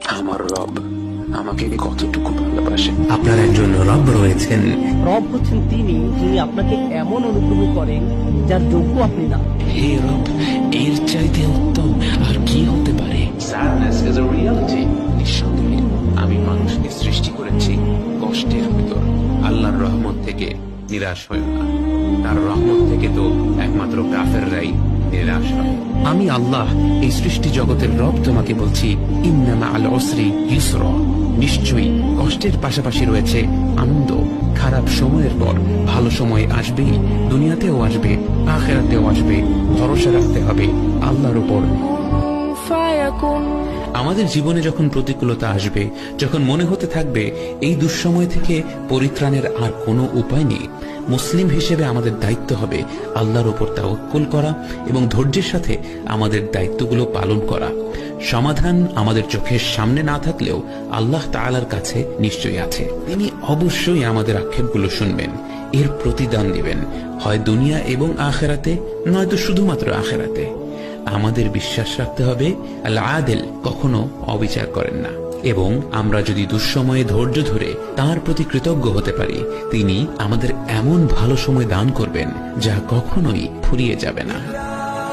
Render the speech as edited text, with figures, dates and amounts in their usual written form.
আমার রব আমাকে কতটুকু ভালোবাসেন। আপনার একজন রব রয়েছেন। রব হচ্ছেন তিনি যিনি আপনাকে এমন অনুগ্রহ করেন যার যোগ্য আপনি না। হে রব, এর চাইতে উত্তম আর কি হতে পারে? Sadness is a reality. নিঃসন্দেহে আমি মানুষকে সৃষ্টি করেছি কষ্টের ভিতর। আল্লাহর রহমত থেকে নিরাশ হয় না, তার রহমত থেকে তো একমাত্র কাফেররাই নিরাশ হয়। আমি আল্লাহ, এই সৃষ্টি জগতের রব, তোমাকে বলছি, ইন্না মাআল উসরি ইউসরা, নিশ্চয়ই কষ্টের পাশাপাশি রয়েছে আনন্দ। খারাপ সময়ের পর ভালো সময় আসবেই, দুনিয়াতেও আসবে, আখিরাতেও আসবে। ভরসা রাখতে হবে আল্লাহর উপর। আমাদের জীবনে যখন প্রতিকূলতা আসবে, যখন মনে হতে থাকবে এই দুঃসময় থেকে পরিত্রাণের আর কোনো উপায় নেই, মুসলিম হিসেবে আমাদের দায়িত্ব হবে আল্লাহর উপর তাওয়াক্কুল করা এবং ধৈর্যের সাথে আমাদের দায়িত্বগুলো পালন করা। সমাধান আমাদের চোখের সামনে না থাকলেও আল্লাহ তাআলার কাছে নিশ্চয়ই আছে। তিনি অবশ্যই আমাদের আক্ষেপগুলো শুনবেন, এর প্রতিদান দিবেন, হয় দুনিয়া এবং আখিরাতে, নয়তো শুধুমাত্র আখিরাতে। আমাদের বিশ্বাস রাখতে হবে আল্লাহ আদেল, কখনো অবিচার করেন না। এবং আমরা যদি দুঃসময়ে ধৈর্য ধরে তার প্রতি কৃতজ্ঞ হতে পারি, তিনি আমাদের এমন ভালো সময় দান করবেন যা কখনোই ফুরিয়ে যাবে না।